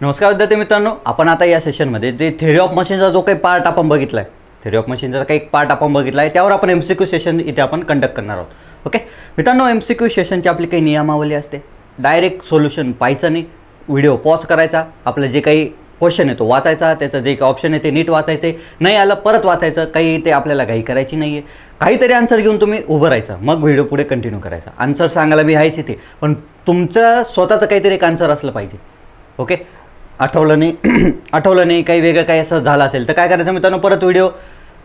नमस्कार विद्यार्थी मित्रांनो, आपण आता या सेशनमध्ये जे थेरी ऑफ मशीनचा जो काही पार्ट आपण बघितला आहे, थेरी ऑफ मशीनचा काही पार्ट आपण बघितला आहे, त्यावर आपण एमसीक्यू सेशन इथे आपण कंडक्ट करणार आहोत. ओके मित्रांनो, एमसीक्यू सेशनची आपली काही नियमावली असते. डायरेक्ट सोल्युशन पाहायचं नाही, व्हिडिओ पॉज करायचा, आपलं जे काही क्वेश्चन आहे तो वाचायचा, त्याचं जे काही ऑप्शन आहे ते नीट वाचायचे, नाही आलं परत वाचायचं, काही ते आपल्याला घाई करायची नाही आहे. काहीतरी आन्सर घेऊन तुम्ही उभं राहायचं, मग व्हिडिओ पुढे कंटिन्यू करायचा. आन्सर सांगायला बी आहेच इथे, पण तुमचं स्वतःचं काहीतरी एक आन्सर असलं पाहिजे. ओके, आठवलं नाही काही वेगळं काही असं झालं असेल तर काय करायचं मित्रांनो, परत व्हिडिओ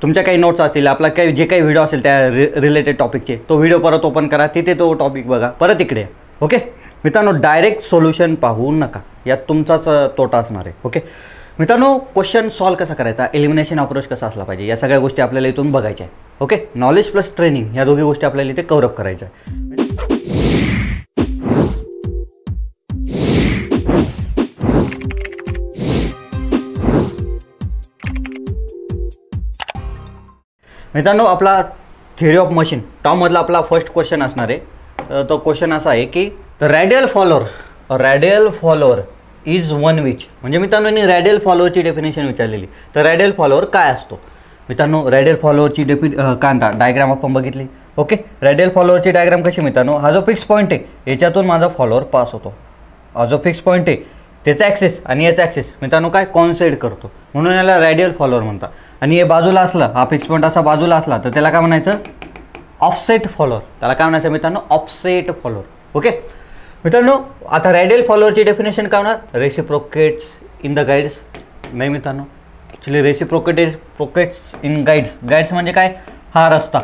तुमच्या काही नोट्स असतील, आपला काही जे काही व्हिडिओ असेल त्या रिलेटेड टॉपिकचे, तो व्हिडिओ परत ओपन करा, तिथे तो टॉपिक बघा, परत इकडे. ओके मित्रांनो, डायरेक्ट सोल्युशन पाहू नका, यात तुमचाच तोटा असणार आहे. ओके मित्रांनो, क्वेश्चन सॉल्व कसा करायचा, एलिमिनेशन अप्रोच कसा असला पाहिजे, या सगळ्या गोष्टी आपल्याला इथून बघायच्या आहे. ओके, नॉलेज प्लस ट्रेनिंग या दोघी गोष्टी आपल्याला इथे कव्हर अप करायच्या आहे. मित्रांनो, आपला थेरी ऑफ मशीन टॉममधला आपला फर्स्ट क्वेश्चन असणार आहे. तर तो क्वेश्चन असा आहे की the radial follower is one which, म्हणजे मित्रांनो रॅडियल फॉलोअरची डेफिनेशन विचारलेली. तर रॅडियल फॉलोअर काय असतो मित्रांनो, रॅडियल फॉलोअरची डायग्राम आपण बघितली. ओके, रॅडियल फॉलोअरची डायग्राम कशी मित्रांनो, हा जो फिक्स पॉईंट आहे याच्यातून माझा फॉलोअर पास होतो. हा जो फिक्स पॉईंट आहे त्याचा ॲक्सेस आणि याचा ॲक्सेस मित्रांनो काय कॉन्साइड करतो, म्हणून याला रॅडियल फॉलोअर म्हणतात. आणि हे बाजूला असलं, हा फिक्स पॉईंट असा बाजूला असला तर त्याला काय म्हणायचं, ऑफसेट फॉलोअर. त्याला काय म्हणायचं मित्रांनो, ऑफसेट फॉलोअर. ओके मित्रांनो, आता रॅडियल फॉलोअरची डेफिनेशन काय होणार, रेसिप्रोकेट्स इन द गाईड्स. नाही मित्रांनो, ॲक्च्युली रेसिप्रोकेट्स इन गाईड्स म्हणजे काय, हा रस्ता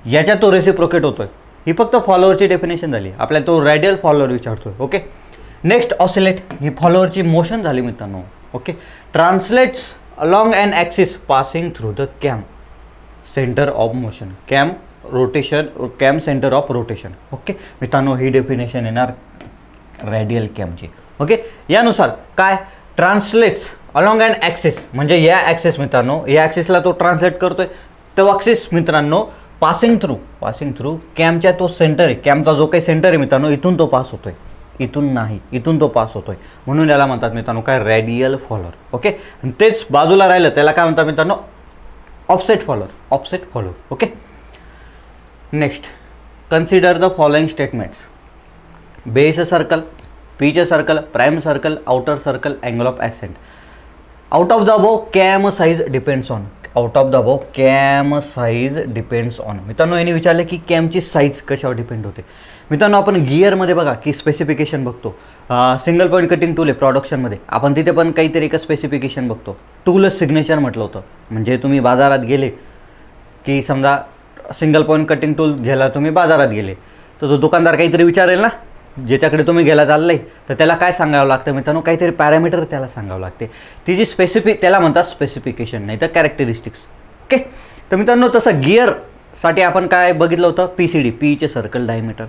याच्यात तो रेसिप्रोकेट होतोय. ही फक्त फॉलोअरची डेफिनेशन झाली, आपल्याला तो रॅडियल फॉलोअर विचारतोय. ओके, नेक्स्ट ऑसिलेट, ही फॉलोअरची मोशन झाली मित्रांनो. Okay, translates along an axis passing through the cam centre of motion, cam centre of rotation. Okay मित्रांनो, ही डेफिनेशन येणार रॅडियल कॅमची. ओके, यानुसार काय, ट्रान्सलेट्स अलॉंग अन ॲक्सिस म्हणजे या ॲक्सिस मित्रांनो, या ॲक्सिसला तो ट्रान्सलेट करतोय. तो ॲक्सिस मित्रांनो पासिंग थ्रू कॅमच्या तो सेंटर आहे, कॅमचा जो काही सेंटर आहे मित्रांनो, इथून तो पास होतोय, इथून नाही, इथून तो पास होतोय, म्हणून याला म्हणतात मित्रांनो काय, रॅडियल फॉलोअर. ओके, आणि तेच बाजूला राहिलं त्याला काय म्हणतात मित्रांनो, offset follower. Okay, next consider the following statements. Base circle, pitch circle, prime circle, outer circle, angle of ascent. Out of the above cam size depends on. मित्रांनो यांनी विचारलं की कॅमची साईज कशावर डिपेंड होते. मित्रांनो आपण गिअरमध्ये बघा की स्पेसिफिकेशन बघतो, सिंगल पॉईंट कटिंग टूल आहे प्रोडक्शनमध्ये, आपण तिथे पण काहीतरी एक स्पेसिफिकेशन बघतो. टूल सिग्नेचर म्हटलं होतं, म्हणजे तुम्ही बाजारात गेले की समजा सिंगल पॉईंट कटिंग टूल घ्यायला तुम्ही बाजारात गेले, तर तो दुकानदार काहीतरी विचारेल ना, ज्याच्याकडे तुम्ही घ्यायला चाललं आहे, तर त्याला काय सांगावं लागतं मित्रांनो, काहीतरी पॅरामीटर त्याला सांगावं लागते. ती जी त्याला म्हणतात स्पेसिफिकेशन, नाही तर कॅरेक्टरिस्टिक्स. ओके, तर मित्रांनो तसं गिअरसाठी आपण काय बघितलं होतं, PCD, पीचे सर्कल डायमीटर.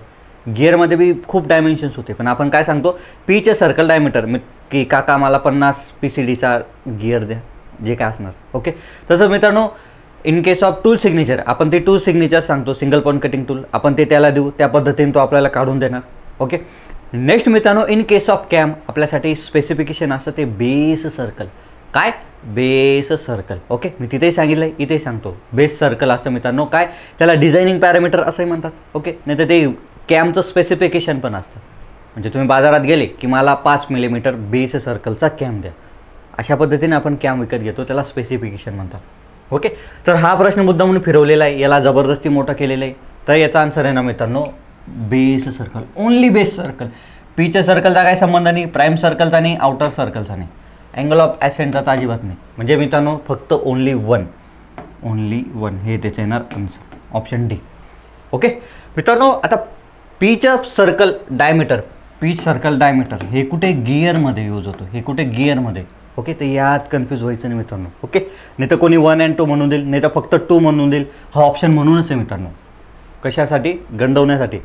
गिअरमध्ये बी खूप डायमेन्शन्स होते, पण आपण काय सांगतो, पीचे सर्कल डायमीटर, की काका मला 50 PCDचा गिअर द्या, जे काय असणार. ओके, तसं मित्रांनो in case of tool signature, आपण ते टूल सिग्नेचर सांगतो, सिंगल पॉईंट कटिंग टूल, आपण ते त्याला देऊ, त्या पद्धतीने तो आपल्याला काढून देणार. ओके, नेक्स्ट मित्रांनो इन केस ऑफ कॅम आपल्यासाठी स्पेसिफिकेशन असतं ते बेस सर्कल. काय, बेस सर्कल. ओके, मी तिथेही सांगितलं आहे, इथेही सांगतो, बेस सर्कल असतं मित्रांनो. काय, त्याला डिझायनिंग पॅरामीटर असंही म्हणतात. ओके, नाही तर ते कॅमचं स्पेसिफिकेशन पण असतं, म्हणजे तुम्ही बाजारात गेले की मला 5 मिलीमीटर बेस सर्कलचा कॅम द्या, अशा पद्धतीने आपण कॅम विकत घेतो, त्याला स्पेसिफिकेशन म्हणतात. ओके, तर हा प्रश्न मुद्दा म्हणून फिरवलेला आहे, याला जबरदस्ती मोठा केलेला आहे. तर याचा आन्सर आहे ना मित्रांनो, base circle, only base circle. पीच्या सर्कलचा काय संबंध नाही, प्राइम सर्कलचा नाही, आउटर सर्कलचा नाही, अँगल ऑफ ॲसेंटचा अजिबात नाही. म्हणजे मित्रांनो फक्त ओनली वन, हे त्याचं येणार आन्सर, ऑप्शन डी. ओके मित्रांनो, आता पीच सर्कल डायमीटर हे कुठे गिअरमध्ये यूज होतो, हे कुठे गिअरमध्ये. ओके, तर यात कन्फ्यूज व्हायचं नाही मित्रांनो. ओके, नाही तर कोणी 1 and 2 म्हणून देईल, नाही तर फक्त 2 म्हणून देईल. हा ऑप्शन म्हणूनच आहे मित्रांनो, कशासाठी, गंडवण्यासाठी,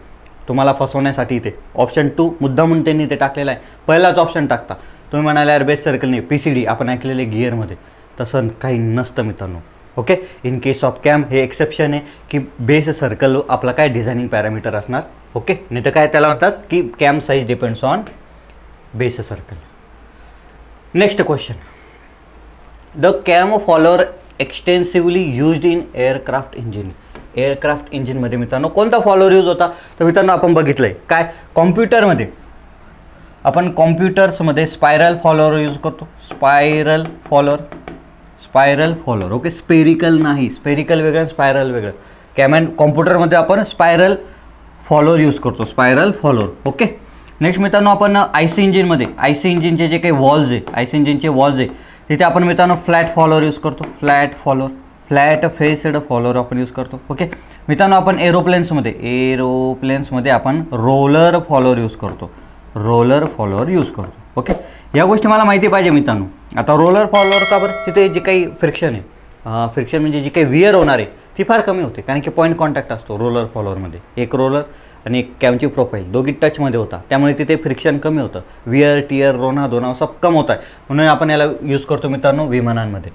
तुम्हाला फसवण्यासाठी. इथे ऑप्शन 2 मुद्दा म्हणून त्यांनी ते टाकलेला आहे. पहिलाच ऑप्शन टाकता तुम्ही म्हणाले यार बेस सर्कल नाही, PCD आपण ऐकलेले गिअरमध्ये, तसं काही नसतं मित्रांनो. Okay, in case of cam हे एक्सेप्शन आहे की बेस सर्कल आपला काय डिझायनिंग पॅरामीटर असणार. ओके, नाही तर काय त्याला म्हणतात की cam size depends on base circle. Next question, the cam follower extensively used in aircraft engine. Aircraft इंजिनमध्ये मित्रांनो कोणता फॉलोअर यूज होता? तर मित्रांनो आपण बघितलं आहे काय, कॉम्प्युटरमध्ये आपण कॉम्प्युटर्समध्ये स्पायरल फॉलोअर यूज करतो. Spiral follower okay. स्पेरिकल नाही, स्पेरिकल वेगळं स्पायरल वेगळं. कॅमेन कॉम्प्युटरमध्ये आपण स्पायरल फॉलोअर यूज करतो, स्पायरल फॉलोअर ओके. नेक्स्ट मित्रांनो आपण आयसी इंजिनमध्ये, आयसी इंजिनचे जे काही वॉल्स आहे, आयसी इंजिनचे वॉल्स आहे तिथे आपण मित्रांनो फ्लॅट फॉलोअर यूज करतो. फ्लॅट फेस्ड फॉलोअर आपण यूज करतो ओके. मित्रांनो आपण एरोप्लेन्समध्ये आपण रोलर फॉलोअर यूज करतो. ओके. या गोष्टी मला माहिती पाहिजे मित्रांनो. आता रोलर फॉलोअर का बरं? तिथे जे काही फ्रिक्शन आहे, फ्रिक्शन म्हणजे जी काही वियर होणार आहे ती फार कमी होते, कारण की पॉईंट कॉन्टॅक्ट असतो रोलर फॉलोअरमध्ये. एक रोलर आणि एक कॅमची प्रोफाईल दोघी टचमध्ये होता, त्यामुळे तिथे फ्रिक्शन कमी होतं. वियर टियर रोना दोना सब कम होत आहे, म्हणून आपण याला यूज करतो मित्रांनो विमानांमध्ये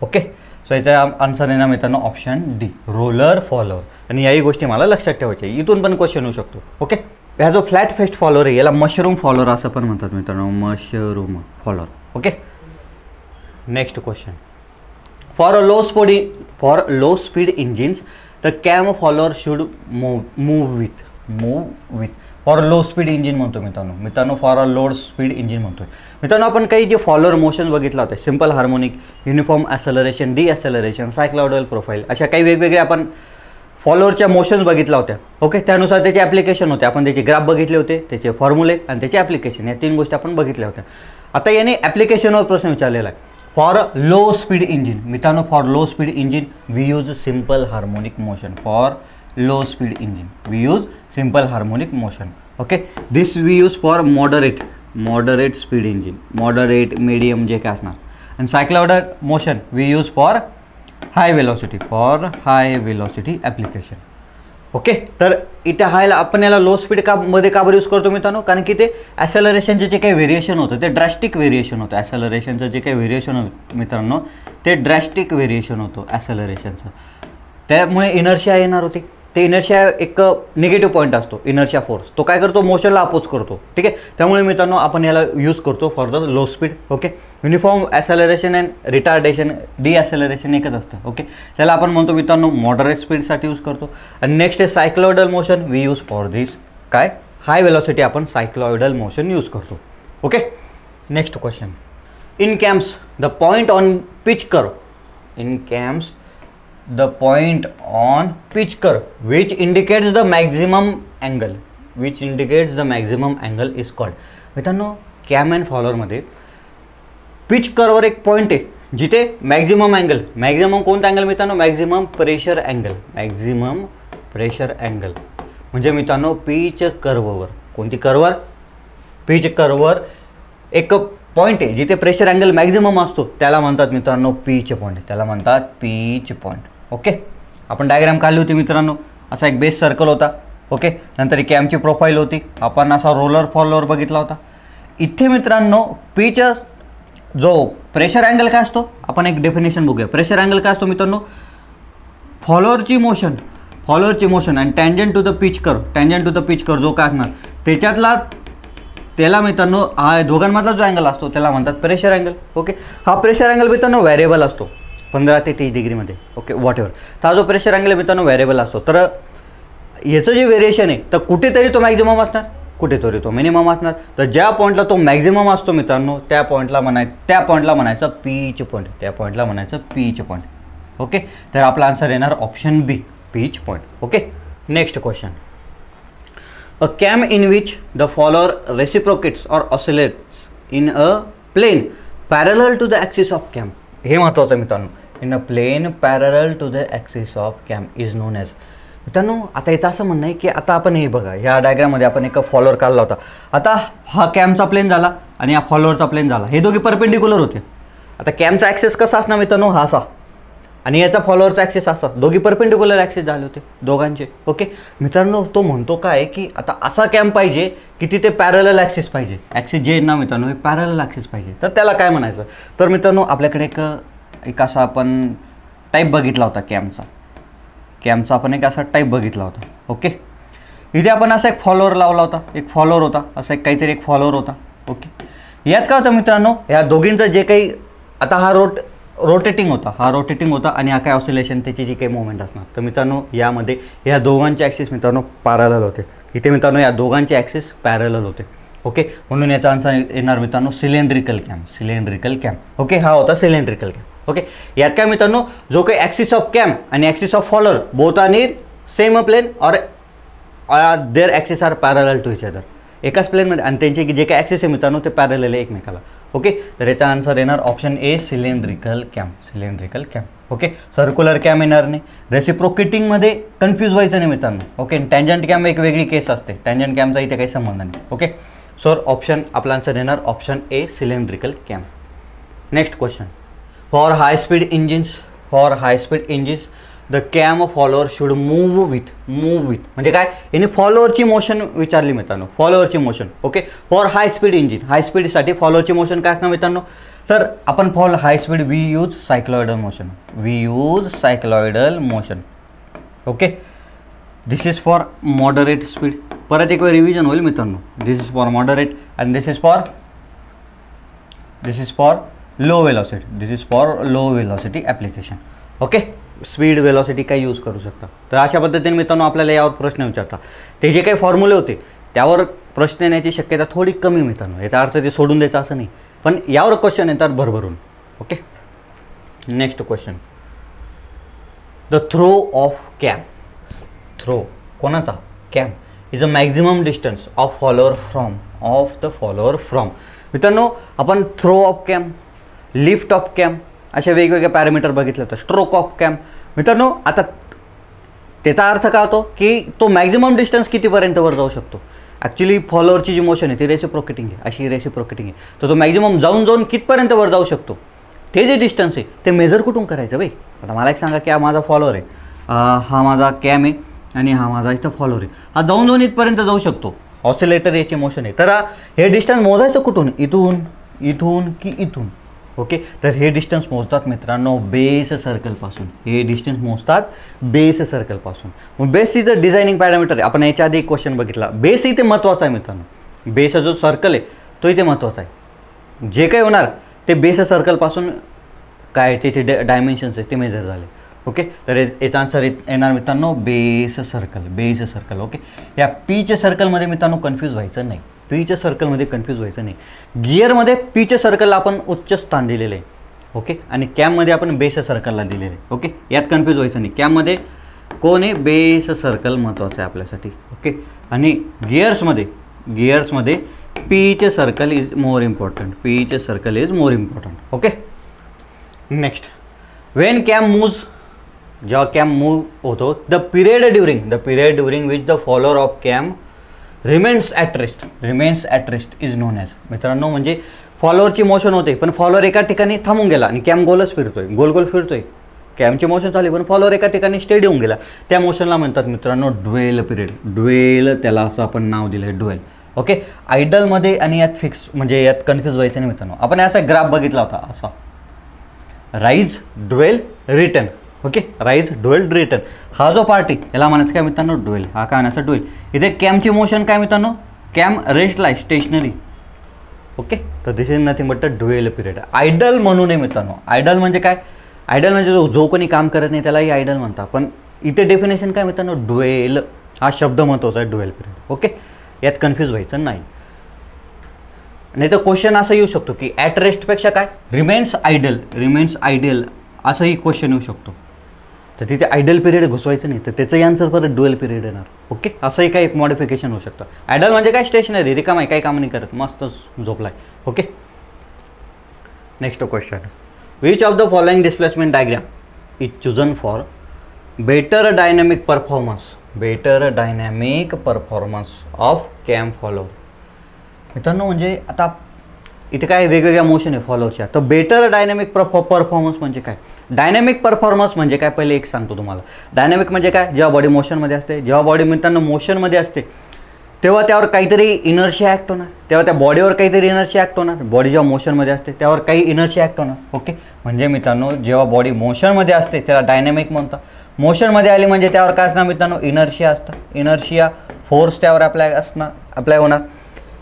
ओके. सो याचा आन्सर आहे ना मित्रांनो ऑप्शन डी, रोलर फॉलोअर. आणि याही गोष्टी मला लक्षात ठेवायच्या, इथून पण क्वेश्चन येऊ शकतो ओके. हा जो फ्लॅट फेस्ट फॉलोअर आहे याला मशरूम फॉलोअर असं पण म्हणतात मित्रांनो, mushroom follower okay. Next question, for low speed engines the cam follower should move with. For low speed engine म्हणतो मित्रांनो for a low speed engine म्हणतोय मित्रांनो. आपण काही जे फॉलोअर मोशन बघितलं होतं, सिम्पल हार्मोनिक, युनिफॉर्म ॲसेलरेशन, डिॲसेलरेशन, सायक्लॉइडल प्रोफाईल, अशा काही वेगवेगळे आपण फॉलोअरच्या मोशन्स बघितल्या होत्या ओके. त्यानुसार त्याचे ॲप्लिकेशन होते, आपण त्याचे ग्राफ बघितले होते, त्याचे फॉर्म्युले आणि त्याचे ॲप्लिकेशन, या 3 गोष्टी आपण बघितल्या होत्या. आता याने ॲप्लिकेशनवर प्रश्न विचारलेला आहे. फॉर लो स्पीड इंजिन मित्रांनो, for low speed engine we use simple harmonic motion. For low speed engine we use simple harmonic motion okay. This we use for moderate speed engine, moderate medium जे काय असणार. आणि cycloidal motion we use for high velocity application okay. तर इथे आपण याला low speed मध्ये का बरं यूज करतो मित्रांनो, कारण की ते ॲसेलरेशनचे जे काही व्हेरिएशन होतं ते ड्रॅस्टिक व्हेरिएशन होतं. ॲसेलरेशनचं जे काही व्हेरिएशन होतं मित्रांनो ते ड्रॅस्टिक व्हेरिएशन होतं ॲसेलरेशनचं, त्यामुळे इनर्शिया येणार होती. ते इनर्शिया एक निगेटिव्ह पॉईंट असतो, इनर्शिया फोर्स, तो काय करतो, मोशनला अपोज करतो ठीक आहे. त्यामुळे मित्रांनो आपण याला यूज करतो for the low speed okay. Uniform acceleration and retardation, deceleration एकच असतं ओके. त्याला आपण म्हणतो मित्रांनो मॉडरेट स्पीडसाठी यूज करतो. आणि नेक्स्ट आहे सायक्लॉइडल मोशन, वी यूज फॉर दिस काय हाय वेलॉसिटी आपण सायक्लॉइडल मोशन यूज करतो okay. Next question, in camps the point on pitch curve, the point on pitch curve which indicates the maximum angle is called. मित्रांनो cam and फॉलोअरमध्ये pitch कर्ववर एक point आहे जिथे maximum कोणता angle मित्रांनो, maximum pressure angle म्हणजे मित्रांनो pitch कर्ववर, कोणती कर्ववर, pitch कर्ववर एक पॉईंट आहे जिथे प्रेशर अँगल मॅक्झिमम असतो, त्याला म्हणतात मित्रांनो पिच पॉईंट ओके. आपण डायग्राम काढली होती मित्रांनो, असा एक बेस सर्कल होता ओके. नंतर एक कॅमची प्रोफाईल होती, आपण असा रोलर फॉलोअर बघितला होता. इथे मित्रांनो पिच जो प्रेशर अँगल काय असतो, आपण एक डेफिनेशन बघूया. प्रेशर अँगल काय असतो मित्रांनो, फॉलोअरची मोशन आणि tangent to the pitch curve जो काय असणार त्याला मित्रांनो हा दोघांमधला जो अँगल असतो त्याला म्हणतात प्रेशर अँगल ओके. हा प्रेशर अँगल मित्रांनो व्हेरिएबल असतो 15 ते 30 डिग्रीमध्ये ओके, वॉट एव्हर. तर हा जो प्रेशर अँगल मित्रांनो व्हेरिएबल असतो. तर याचं जे व्हेरिएशन आहे तर कुठेतरी तो मॅक्झिमम असणार, कुठेतरी तो मिनिमम असणार. तर ज्या पॉईंटला तो मॅक्झिमम असतो मित्रांनो त्या पॉईंटला म्हणायचं पिच पॉईंट ओके. तर आपला आन्सर येणार option B, pitch point okay. Next question, a cam in which the follower reciprocates or oscillates in a plane parallel to the axis of cam. हे महत्त्वाचं मित्रांनो, in a plane parallel to the axis of cam is known as. मित्रांनो आता याचं असं म्हणणं आहे की आता आपण हे बघा, ह्या डायग्राममध्ये आपण एक फॉलोअर काढला होता. आता हा कॅमचा प्लेन झाला आणि हा फॉलोअरचा प्लेन झाला, हे दोघे परपेंडिक्युलर होते. आता कॅमचा ॲक्सेस कसा असणार मित्रांनो, हा असा, आणि याचा फॉलोअरचा ॲक्सेस असा, दोघी परपेंडिक्युलर ॲक्सेस झाले होते दोघांचे ओके. मित्रांनो तो म्हणतो काय की आता असा कॅम पाहिजे की तिथे पॅरलल ॲक्सेस पाहिजे, ॲक्सेस जे ना मित्रांनो हे पॅरलल ॲक्सेस पाहिजे. तर त्याला काय म्हणायचं, तर मित्रांनो आपल्याकडे एक असा आपण टाईप बघितला होता कॅमचा आपण एक असा टाईप बघितला होता ओके. इथे आपण असा एक फॉलोअर लावला होता, एक फॉलोअर होता, असा एक काहीतरी एक फॉलोअर होता ओके. यात काय होतं मित्रांनो, या दोघींचं जे काही आता हा रोटेटिंग होता आणि हा काय ऑसिलेशन त्याची जी काही मुवमेंट असणार. तर मित्रांनो यामध्ये या दोघांचे ॲक्सिस मित्रांनो पॅरलल होते. इथे मित्रांनो या दोघांचे ॲक्सिस पॅरलल होते. ओके, म्हणून याचा आन्सर येणार मित्रांनो सिलेंड्रिकल कॅम. ओके, हा होता सिलेंड्रिकल कॅम. ओके, यात काय मित्रांनो, जो काही ॲक्सिस ऑफ कॅम आणि axis of follower both are in same plane और their axis are parallel to each other. एकाच प्लेनमध्ये आणि त्यांचे जे काही ॲक्सिस आहे मित्रांनो ते पॅरलल आहे एकमेकाला. ओके, तर याचा आन्सर येणार option A cylindrical cam. Okay, circular cam येणार नाही. रेसिप्रोकेटिंगमध्ये कन्फ्यूज व्हायचं नाही मित्रांनो. ओके, टँजंट कॅम एक वेगळी केस असते. टँजंट कॅमचा इथे काही संबंध नाही. ओके, सो ऑप्शन आपला आन्सर येणार option A cylindrical cam. Next question, for high speed engines the cam follower should move with म्हणजे काय, याने फॉलोअरची मोशन विचारली मित्रांनो, फॉलोअरची motion. Okay, for high speed engine, high स्पीडसाठी फॉलोअरची मोशन काय असणार मित्रांनो. तर आपण for high speed we use cycloidal motion. Okay, this is for moderate speed. परत एक वेळ रिव्हिजन होईल मित्रांनो. This is for moderate and this is for low velocity application. Okay, speed velocity काय यूज करू शकता. तर अशा पद्धतीने मित्रांनो आपल्याला यावर प्रश्न विचारता. ते जे काही फॉर्म्युले होते त्यावर प्रश्न येण्याची शक्यता थोडी कमी मित्रांनो. याचा अर्थ ते सोडून द्यायचं असं नाही, पण यावर क्वेश्चन येतात भरभरून. Okay, next question, the throw of cam. Throw कोणाचा, cam is a maximum distance of the follower from. मित्रांनो आपण throw of cam, lift of cam असे वेगवेगळे पॅरामीटर बघितलं तर स्ट्रोक ऑफ कॅम. मित्रांनो आता त्याचा अर्थ काय होतो की तो मॅक्झिमम डिस्टन्स कितीपर्यंत वर जाऊ शकतो. ॲक्च्युली फॉलोअरची जी मोशन आहे ती रेसिप्रोकेटिंग आहे, अशी रेसिप्रोकेटिंग आहे. तर तो मॅक्झिमम जाऊन कितपर्यंत वर जाऊ शकतो, ते जे डिस्टन्स आहे ते मेजर कुठून करायचं बाई. आता मला एक सांगा की हा माझा फॉलोअर आहे, हा माझा कॅम आहे आणि हा माझा इथं फॉलोअर आहे. हा जाऊन इथपर्यंत जाऊ शकतो, ऑसिलेटर याची मोशन आहे. तर हे डिस्टन्स मोजायचं कुठून, इथून की इथून. ओके, तर हे डिस्टन्स मोजतात मित्रांनो बेस सर्कलपासून. मग base is a designing parameter आहे. आपण याच्या आधी एक क्वेश्चन बघितला. बेस इथे महत्त्वाचा आहे मित्रांनो. बेस जो सर्कल आहे तो इथे महत्त्वाचा आहे. जे काही होणार ते बेस सर्कलपासून काय त्याचे डायमेन्शन्स आहे ते मेजर झाले. ओके, तर याचा आन्सर येणार मित्रांनो बेस सर्कल. ओके, या पीच्या सर्कलमध्ये मित्रांनो कन्फ्यूज व्हायचं नाही. गिअरमध्ये पीच्या सर्कलला आपण उच्च स्थान दिलेलं आहे. ओके, आणि कॅममध्ये आपण बेस सर्कलला दिलेलं आहे. ओके, यात कन्फ्यूज व्हायचं नाही. कॅममध्ये कोण आहे, बेस सर्कल महत्त्वाचं आहे आपल्यासाठी. ओके, आणि गिअर्समध्ये पीचे circle is more important. Okay, next, Wien cam moves, जेव्हा कॅम मूव्ह होतो, the period during which the follower of cam remains at rest is known as. मित्रांनो म्हणजे फॉलोअरची मोशन होते पण फॉलोअर एका ठिकाणी थांबून गेला आणि कॅम गोल फिरतोय. कॅमची मोशन चालली पण फॉलोअर एका ठिकाणी स्टेडी होऊन गेला. त्या मोशनला म्हणतात मित्रांनो ड्वेल पिरियड. त्याला असं आपण नाव दिलं आहे, ड्वेल. ओके, आयडलमध्ये आणि यात फिक्स म्हणजे यात कन्फ्यूज व्हायचं नाही मित्रांनो. आपण असा ग्राफ बघितला होता, असा rise dwell return. Okay, rise dwell return हा जो पार्ट आहे याला म्हणायचं काय मित्रांनो, ड्वेल. हा काय म्हणायचं, ड्वेल. इथे कॅमची मोशन काय मित्रांनो, कॅम रेस्टला आहे, स्टेशनरी. ओके, तर this is nothing but the dwell period. Idle म्हणू नये मित्रांनो. आयडल म्हणजे काय, आयडल म्हणजे जो कोणी काम करत नाही त्यालाही आयडल म्हणतात. पण इथे डेफिनेशन काय मित्रांनो, ड्वेल हा शब्द महत्त्वाचा आहे, ड्वेल पिरियड. ओके, यात कन्फ्यूज व्हायचं नाही. नाही तर क्वेश्चन असं येऊ शकतो की ॲट रेस्टपेक्षा काय रिमेन्स आयडल असंही क्वेश्चन येऊ शकतो. तर तिथे आयडल पिरियड घुसवायचं नाही, तर त्याचंही आन्सर परत ड्युएल पिरियड येणार. ओके, असंही काही एक मॉडिफिकेशन होऊ शकतं. आयडल म्हणजे काय, स्टेशनरी, रिकाम आहे, काही काम नाही करत, मस्त झोपलाय. Okay, next question, which of the following displacement diagram is chosen for better dynamic performance of cam follower. मित्रांनो म्हणजे आता इथे काय वेगवेगळ्या मोशन आहे फॉलोअरच्या. तर बेटर डायनॅमिक परफॉर्मन्स म्हणजे काय, डायनॅमिक परफॉर्मन्स म्हणजे काय, पहिले एक सांगतो तुम्हाला. डायनॅमिक म्हणजे काय, जेव्हा बॉडी मोशनमध्ये असते, जेव्हा बॉडी मित्रांनो मोशनमध्ये असते तेव्हा त्यावर काहीतरी इनर्शिया ॲक्ट होणार, तेव्हा त्या बॉडीवर काहीतरी इनर्शिया ॲक्ट होणार. बॉडी जेव्हा मोशनमध्ये असते त्यावर काही इनर्शिया ॲक्ट होणार. ओके, म्हणजे मित्रांनो जेव्हा बॉडी मोशनमध्ये असते त्याला डायनॅमिक म्हणतात. मोशनमध्ये आली म्हणजे त्यावर काय असणार मित्रांनो, इनर्शिया असतं. इनर्शिया फोर्स त्यावर अप्लाय होणार.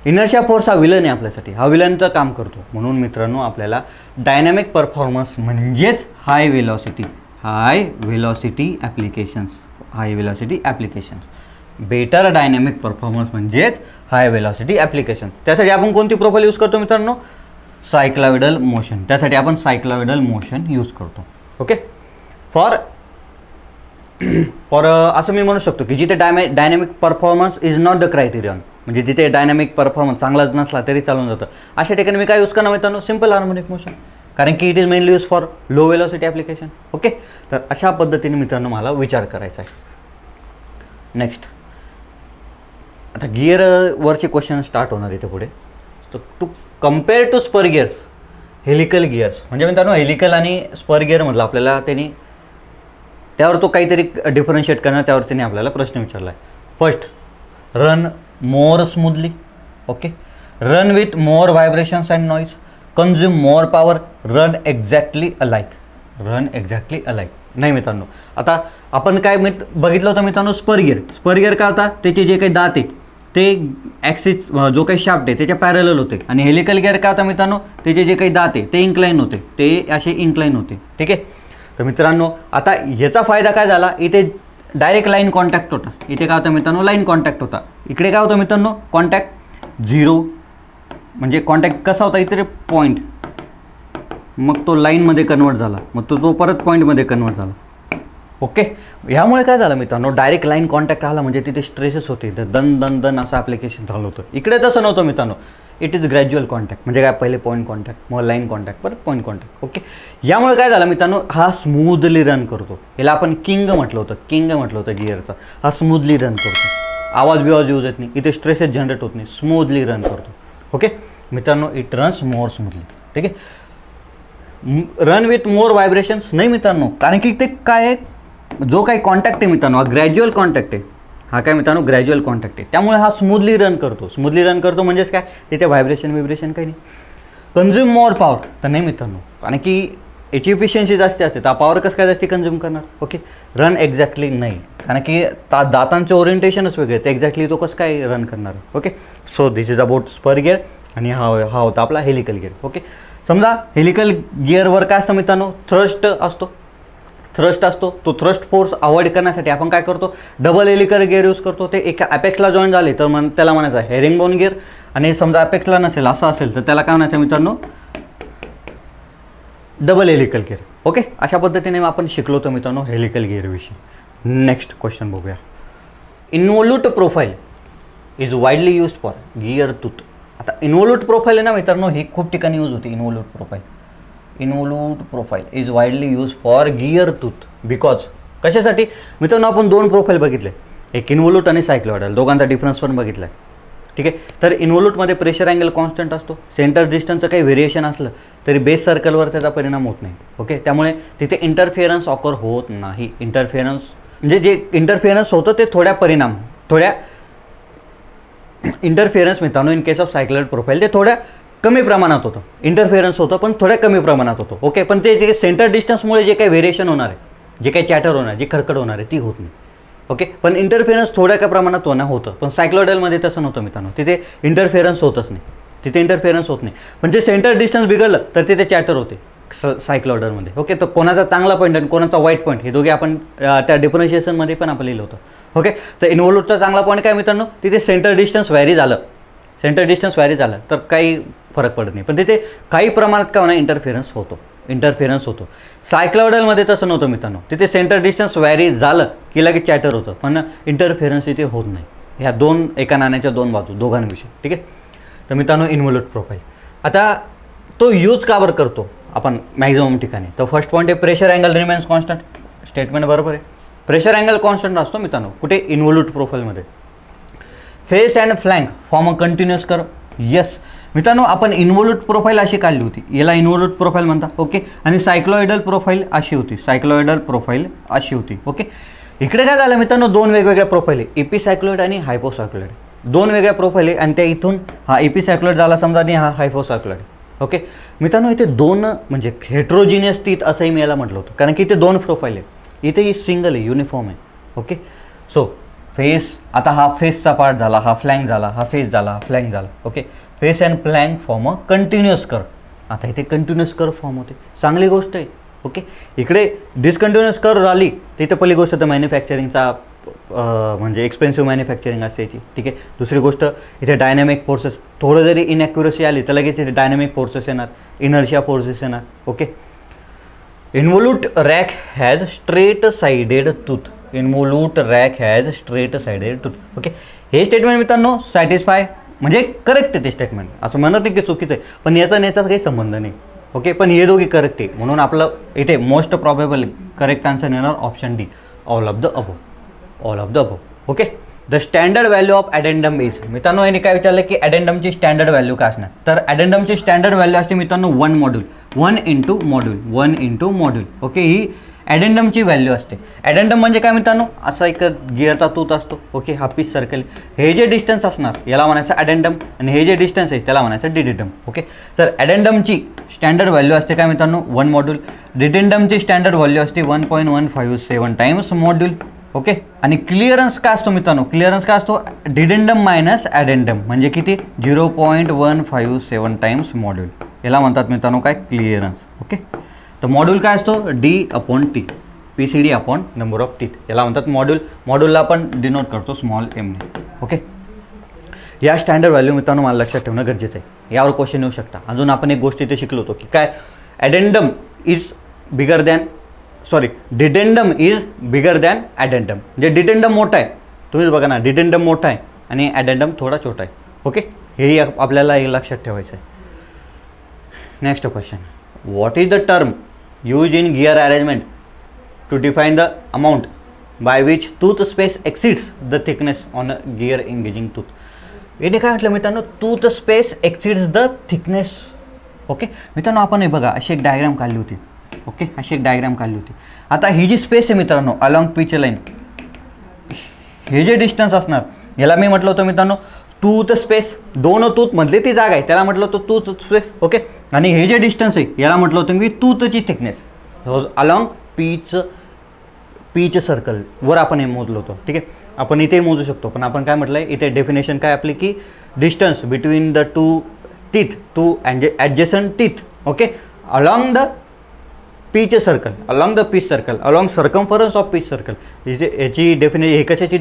इनर्शिया फोर्स हा विलन आहे आपल्यासाठी, हा विलनचं काम करतो. म्हणून मित्रांनो आपल्याला डायनॅमिक परफॉर्मन्स म्हणजेच high velocity applications, better dynamic performance म्हणजेच हाय व्हेलॉसिटी ॲप्लिकेशन. त्यासाठी आपण कोणती प्रोफाईल यूज करतो मित्रांनो? सायक्लॉइडल मोशन. त्यासाठी आपण सायक्लॉइडल मोशन यूज करतो. ओके. फॉर असं मी म्हणू शकतो की जिथे dynamic performance is not the criterion, म्हणजे जिथे डायनॅमिक परफॉर्मन्स चांगलाच नसला तरी चालून जातं, अशा ठिकाणी मी काय यूज करणार मित्रांनो? सिम्पल हार्मोनिक मोशन, कारण की it is mainly use for low velocity application. Okay. तर अशा पद्धतीने मित्रांनो मला विचार करायचा आहे. नेक्स्ट, आता गिअरवरचे क्वेश्चन स्टार्ट होणार इथे पुढे. तर to compare to spur gears, helical gears म्हणजे मित्रांनो हेलिकल आणि स्पर गिअरमधलं आपल्याला त्यांनी त्यावर तो काहीतरी डिफरन्शिएट करणार, त्यावर त्यांनी आपल्याला प्रश्न विचारला आहे. First, run more smoothly. Okay. Run with more vibrations and noise, consume more power, run exactly alike. नाही मित्रांनो, आता आपण काय बघितलं होतं मित्रांनो? स्पर गिअर काय होता? त्याचे जे काही दात आहे ते ॲक्सिस जो काही शाफ्ट आहे त्याच्या पॅरलल होते. आणि हेलिकल गिअर काय होता मित्रांनो? त्याचे जे काही दात आहे ते इन्क्लाइन होते, ते असे इन्क्लाइन होते. ठीक आहे. तर मित्रांनो आता ह्याचा फायदा काय झाला? इथे डायरेक्ट लाईन कॉन्टॅक्ट होता. इथे काय होतं मित्रांनो? लाईन कॉन्टॅक्ट होता. इकडे काय होतं मित्रांनो? Contact zero. म्हणजे कॉन्टॅक्ट कसा होता? इथे पॉईंट, मग तो लाईनमध्ये कन्वर्ट झाला, मग तो परत पॉईंटमध्ये कन्वर्ट झाला. ओके. ह्यामुळे काय झालं मित्रांनो? डायरेक्ट लाईन कॉन्टॅक्ट आला म्हणजे तिथे स्ट्रेसेस होते, तर दन असं ॲप्लिकेशन झालं होतं. इकडे तसं नव्हतं मित्रांनो. इट इज ग्रॅज्युअल कॉन्टॅक्ट, म्हणजे काय? पहिले पॉईंट कॉन्टॅक्ट, मग लाईन कॉन्टॅक्ट, परत पॉईंट कॉन्टॅक्ट. ओके. यामुळे काय झालं मित्रांनो? हा स्मूथली रन करतो. याला आपण किंग म्हटलं होतं गिअरचा. हा स्मूथली रन करतो, आवाज येऊ देत नाही, इथे स्ट्रेसेस जनरेट होत नाही, स्मूथली रन करतो. ओके मित्रांनो, इट रन्स मोर स्मूथली. ठीक आहे. रन विथ मोर व्हायब्रेशन्स नाही मित्रांनो, कारण की ते काय आहे? जो काही कॉन्टॅक्ट आहे मित्रांनो हा ग्रॅज्युअल कॉन्टॅक्ट आहे. हा काय मित्रांनो? ग्रॅज्युअल कॉन्टॅक्ट आहे. त्यामुळे हा स्मूथली रन करतो म्हणजेच काय? तिथे व्हायब्रेशन काही नाही. कंझ्युम मोर पॉवर तर नाही मित्रांनो, कारण की याची इफिशियन्सी जास्त असते, तर पॉवर कसं काय जास्ती कंझ्युम करणार? ओके. रन एक्झॅक्टली नाही, कारण की दातांचे ओरिएंटेशनच वेगळे, ते एक्झॅक्टली तो कसं काय रन करणार? Okay. So this is about spur gear आणि हा होता आपला हेलिकल गिअर. ओके. समजा हेलिकल गिअरवर काय असतं मित्रांनो? थ्रस्ट असतो. तो थ्रस्ट फोर्स अवॉइड करण्यासाठी आपण काय करतो? डबल हेलिकल गिअर यूज करतो. ते एका ॲपेक्सला जॉईन झाले तर त्याला म्हणायचं हेरिंगबोन गिअर, आणि समजा ॲपेक्सला नसेल असं असेल तर त्याला काय म्हणायचं मित्रांनो? Double helical gear. ओके. अशा पद्धतीने आपण शिकलो होतो मित्रांनो हेलिकल गिअरविषयी. नेक्स्ट क्वेश्चन बघूया. Involute profile is widely use for gear tooth. आता इन्व्होल्यूट प्रोफाईल आहे ना मित्रांनो, ही खूप ठिकाणी यूज होती. Involute profile is widely use for gear tooth because कशासाठी मित्रांनो? आपण दोन प्रोफाईल बघितले, एक इन्व्होल्यूट आणि सायक्लॉइडल, दोघांचा डिफरन्स पण बघितला आहे. ठीक आहे. तर इन्व्होल्यूटमध्ये प्रेशर अँगल कॉन्स्टंट असतो, सेंटर डिस्टन्सचं काही व्हेरिएशन असलं तरी बेस सर्कलवर त्याचा परिणाम होत नाही. ओके. त्यामुळे तिथे इंटरफिअरन्स ऑकर होत नाही. इंटरफिअरन्स म्हणजे जे इंटरफिअरन्स होतं ते थोड्या इंटरफिअरन्स मित्रांनो in case of cycloid profile ते थोड्या कमी प्रमाणात होतं. इंटरफिअरन्स होतं पण थोड्या कमी प्रमाणात होतं. ओके. पण ते जे सेंटर डिस्टन्समुळे जे काही व्हेरिएशन होणार आहे, जे काही चॅटर होणार, जी खडखड होणार आहे ती होत नाही. ओके. पण इंटरफिअरन्स थोड्या का प्रमाणात होतं. पण सायक्लॉइडलमध्ये तसं नव्हतं मित्रांनो, तिथे इंटरफिअरन्स होतच नाही. पण जे सेंटर डिस्टन्स बिघडलं तर तिथे चॅटर होते सायक्लॉइडलमध्ये. ओके. तर कोणाचा चांगला पॉईंट आणि कोणाचा वाईट पॉईंट हे दोघे आपण त्या डिफरन्शिएशनमध्ये पण आपण लिहिलं होतं. ओके. तर इन्व्होल्यूटचा चांगला पॉईंट काय मित्रांनो? तिथे सेंटर डिस्टन्स व्हॅरी झालं तर काही फरक पडत नाही, पण तिथे काही प्रमाणात काय होणार? इंटरफिअरन्स होतो. सायक्लॉइडलमध्ये तसं नव्हतं मित्रांनो, तिथे सेंटर डिस्टन्स व्हॅरी झालं की लगेच चॅटर होतं, पण इंटरफिअरन्स इथे होत नाही. ह्या एका नाण्याच्या दोन बाजू दोघांविषयी. ठीक आहे. तर मित्रांनो इन्व्होल्यूट प्रोफाईल आता तो यूज का बरं करतो आपण मॅक्झिमम ठिकाणी? तर फर्स्ट पॉईंट आहे pressure angle remains constant. Statement बरोबर आहे. प्रेशर अँगल कॉन्स्टंट असतो मित्रांनो कुठे? इन्व्होल्यूट प्रोफाईलमध्ये. Face and flank form a continuous curve. Yes मित्रांनो, आपण इन्व्होल्यूट प्रोफाईल अशी काढली होती, याला इन्व्होल्यूट प्रोफाईल म्हणतात. ओके. आणि सायक्लॉइडल प्रोफाईल अशी होती. ओके. इकडे काय झालं मित्रांनो? दोन वेगवेगळ्या प्रोफाईल आहे, एपिसायक्लॉइड आणि हायपोसायक्लॉइड. दोन वेगळ्या प्रोफाईल आहे आणि त्या इथून हा एपिसायक्लॉइड झाला समजा आणि हा हायपोसायक्लॉइड. ओके मित्रांनो, इथे दोन म्हणजे हेट्रोजिनियस टीथ असंही मी याला म्हटलं होतं, कारण की इथे दोन प्रोफाईल आहे. इथे ही सिंगल आहे, युनिफॉर्म आहे. ओके. सो फेस, आता हा फेसचा पार्ट झाला, हा फ्लँक झाला, हा फेस झाला, हा फ्लँक झाला. Okay, face and flank form a continuous curve. आता इथे कंटिन्युअस कर्व फॉर्म होते, चांगली गोष्ट आहे. ओके, इकडे डिसकंटिन्युअस कर्व झाली तिथे पहिली गोष्ट तर मॅन्युफॅक्चरिंगचा म्हणजे एक्सपेन्सिव्ह मॅन्युफॅक्चरिंग असायची. ठीक आहे. दुसरी गोष्ट इथे डायनॅमिक फोर्सेस, थोडं जरी इनॅक्युरसी आली तर लगेच इथे डायनॅमिक फोर्सेस येणार, इनर्शिया फोर्सेस येणार. Okay, involute rack has straight sided tooth. Involute rack has straight sided tooth. Okay, हे स्टेटमेंट मित्रांनो सॅटिस्फाय म्हणजे करेक्ट आहे ते स्टेटमेंट, असं म्हणत नाही की चुकीचं आहे, पण याचा काही संबंध नाही. ओके, पण हे दोघी करेक्ट आहे म्हणून आपलं इथे मोस्ट प्रॉबेबल करेक्ट आन्सर येणार option D, all of the above. All of the above. Okay, the standard value of addendum is. मित्रांनो यांनी काय विचारलं की ॲडेंडमची स्टँडर्ड व्हॅल्यू काय असणार, तर ॲडेंडमची स्टँडर्ड व्हॅल्यू असते मित्रांनो 1 मॉड्यूल, 1 इंटू मॉड्यूल. ओके, ही ॲडेंडमची व्हॅल्यू असते. ॲडेंडम म्हणजे काय मित्रांनो, असा एक गिअरचा तूत असतो. ओके, हा पीस सर्कल, हे जे डिस्टन्स असणार याला म्हणायचं ॲडेंडम आणि हे जे डिस्टन्स आहे त्याला म्हणायचं डिडेंडम. ओके, तर ॲडेंडमची स्टँडर्ड व्हॅल्यू असते काय मित्रांनो 1 मॉड्यूल, डिडेंडमची स्टँडर्ड व्हॅल्यू असते 1.157 टाइम्स मॉड्यूल. ओके, आणि क्लिअरन्स काय असतो मित्रांनो, क्लिअरन्स काय असतो डिडेंडम मायनस ॲडेंडम म्हणजे किती 0.157 टाइम्स मॉड्यूल, याला म्हणतात मित्रांनो काय क्लिअरन्स. ओके, तर मॉड्यूल काय असतो D/T, PCD upon number of teeth, याला म्हणतात मॉड्यूल. मॉड्यूलला आपण डिनोट करतो स्मॉल एमने. ओके, या स्टँडर्ड व्हॅल्यू मित्रांनो मला लक्षात ठेवणं गरजेचं आहे, यावर क्वेश्चन येऊ शकता. अजून आपण एक गोष्ट इथे शिकलो होतो की काय addendum is bigger than dedendum is bigger than addendum, म्हणजे डिडेंडम मोठा आहे, तुम्हीच बघा ना, डिडेंडम मोठा आहे आणि ॲडेंडम थोडा छोटा आहे. ओके, हेही आपल्याला हे लक्षात ठेवायचं आहे. Next question, what is the term use in gear arrangement to define the amount by which tooth space exceeds the thickness on a gear engaging tooth. याने काय म्हटलं मित्रांनो, tooth space exceeds the thickness. Okay मित्रांनो, आपण हे बघा अशी एक डायग्राम काढली होती. ओके, अशी एक डायग्राम काढली होती. आता ही जी स्पेस आहे मित्रांनो अलॉंग पिच लाईन, हे जे डिस्टन्स असणार याला मी म्हटलं होतं मित्रांनो टूथ स्पेस, दोन टूथ मधली ती जागा आहे त्याला म्हटलं होतं टूथ स्पेस. ओके, आणि हे जे डिस्टन्स आहे याला म्हटलं होतं मी टूथची थिकनेस अलॉंग पीच सर्कल वर आपण हे मोजलं होतं. ठीक आहे, आपण इथे मोजू शकतो, पण आपण काय म्हटलं आहे इथे डेफिनेशन काय आपली की distance between the two adjacent teeth. Okay, along the pitch circle, along the pitch circle, along circumference of pitch circle. याची डेफिनेशन, हे कशाची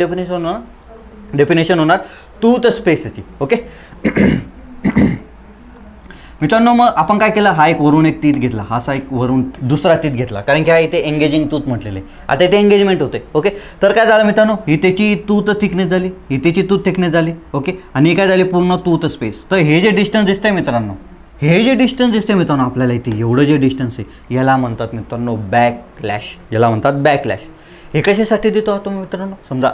डेफिनेशन होणार टूथ स्पेसची. ओके मित्रांनो, मग आपण काय केलं, हा एक वरून एक टीथ घेतला, हा असा एक वरून दुसरा टीथ घेतला, कारण की हा इथे एंगेजिंग टूथ म्हटलेले, आता इथे एंगेजमेंट होते. ओके, तर काय झालं मित्रांनो, ही त्याची टूथ थिकनेस झाली, ही त्याची टूथ थिकनेस झाली. ओके, आणि ही काय झाली पूर्ण टूथ स्पेस. तर हे जे डिस्टन्स दिसतंय मित्रांनो, हे जे डिस्टन्स दिसते मित्रांनो आपल्याला इथे एवढं जे डिस्टन्स आहे याला म्हणतात मित्रांनो बॅकलॅश, याला म्हणतात बॅकलॅश. हे कशासाठी देतो आता मित्रांनो, समजा